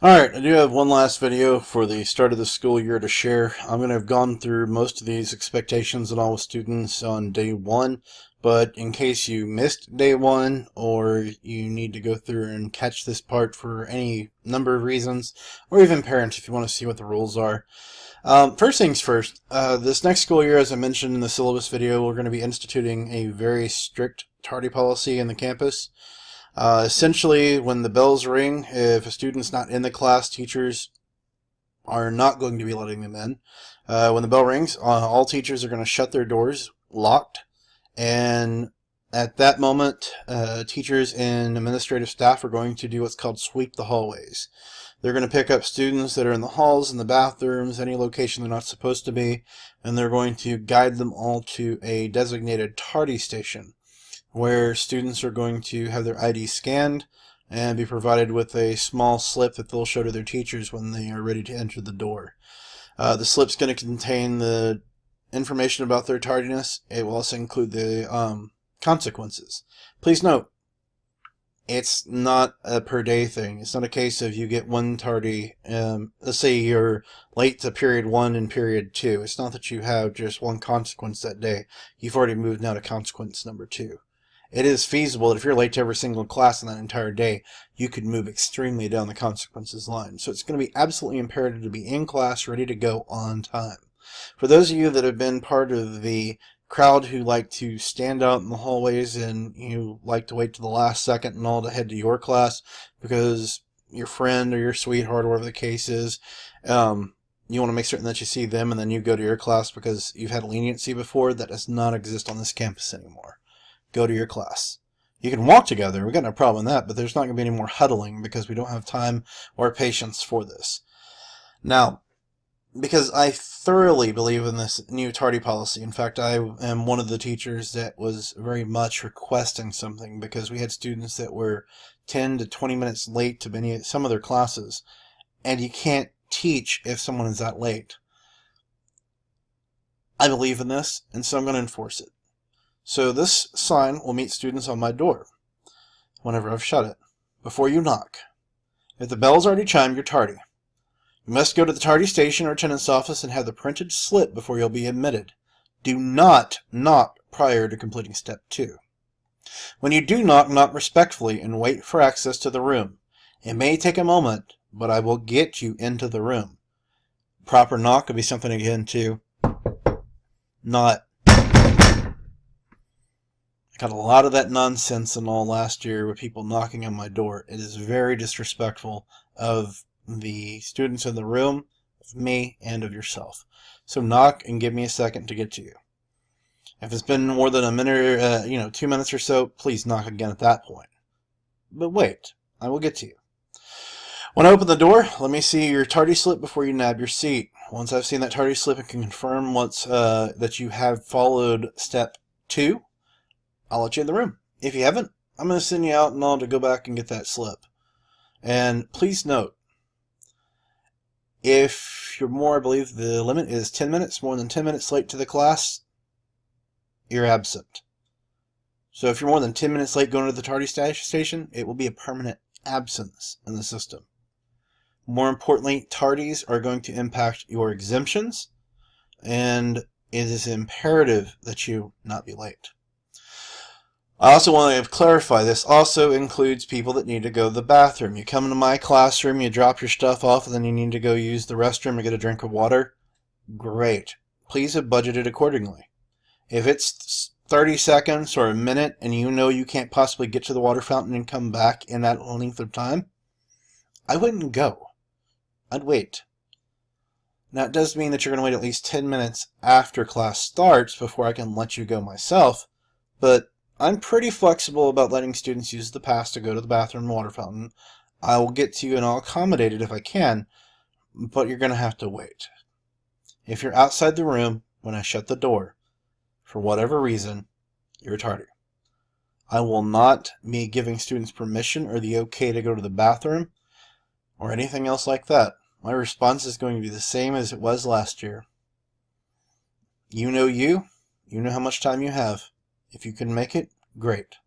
Alright, I do have one last video for the start of the school year to share. I'm going to have gone through most of these expectations and all with students on day one, but in case you missed day one or you need to go through and catch this part for any number of reasons, or even parents if you want to see what the rules are. First things first, this next school year, as I mentioned in the syllabus video, we're going to be instituting a very strict tardy policy in the campus. Essentially, when the bells ring, if a student's not in the class, teachers are not going to be letting them in. When the bell rings, all teachers are going to shut their doors, locked, and at that moment, teachers and administrative staff are going to do what's called sweep the hallways. They're going to pick up students that are in the halls, in the bathrooms, any location they're not supposed to be, and they're going to guide them all to a designated tardy station, where students are going to have their ID scanned and be provided with a small slip that they'll show to their teachers when they are ready to enter the door. The slip's going to contain the information about their tardiness. It will also include the consequences. Please note, it's not a per day thing. It's not a case of you get one tardy. Let's say you're late to period 1 and period 2. It's not that you have just one consequence that day. You've already moved now to consequence number 2. It is feasible that if you're late to every single class in that entire day, you could move extremely down the consequences line. So it's going to be absolutely imperative to be in class, ready to go on time. For those of you that have been part of the crowd who like to stand out in the hallways and you like to wait to the last second and all to head to your class because your friend or your sweetheart or whatever the case is, you want to make certain that you see them and then you go to your class because you've had leniency before, that does not exist on this campus anymore. Go to your class. You can walk together, we've got no problem with that, but there's not going to be any more huddling because we don't have time or patience for this. Now, because I thoroughly believe in this new tardy policy. In fact, I am one of the teachers that was very much requesting something because we had students that were 10 to 20 minutes late to some of their classes, and you can't teach if someone is that late. I believe in this, and so I'm going to enforce it. So this sign will meet students on my door whenever I've shut it. Before you knock. If the bell's already chimed, you're tardy. You must go to the tardy station or attendance office and have the printed slip before you'll be admitted. Do not knock prior to completing step 2. When you do knock, knock respectfully and wait for access to the room. It may take a moment, but I will get you into the room. Proper knock would be something again to not. I got a lot of that nonsense and all last year with people knocking on my door. It is very disrespectful of the students in the room, of me, and of yourself. So knock and give me a second to get to you. If it's been more than a minute, 2 minutes or so, please knock again at that point. But wait, I will get to you. When I open the door, let me see your tardy slip before you nab your seat. Once I've seen that tardy slip and can confirm that you have followed step 2, I'll let you in the room. If you haven't, I'm going to send you out and all to go back and get that slip. And please note, if you're more, I believe the limit is 10 minutes, more than 10 minutes late to the class, you're absent. So if you're more than 10 minutes late going to the tardy station, it will be a permanent absence in the system. More importantly, tardies are going to impact your exemptions, and it is imperative that you not be late. I also want to clarify, this also includes people that need to go to the bathroom. You come into my classroom, you drop your stuff off, and then you need to go use the restroom or get a drink of water. Great. Please have budgeted accordingly. If it's 30 seconds or a minute and you know you can't possibly get to the water fountain and come back in that length of time, I wouldn't go. I'd wait. Now, it does mean that you're going to wait at least 10 minutes after class starts before I can let you go myself, but I'm pretty flexible about letting students use the pass to go to the bathroom and water fountain. I will get to you and I'll accommodate it if I can, but you're going to have to wait. If you're outside the room when I shut the door, for whatever reason, you're tardy. I will not be giving students permission or the okay to go to the bathroom or anything else like that. My response is going to be the same as it was last year. You know how much time you have. If you can make it, great.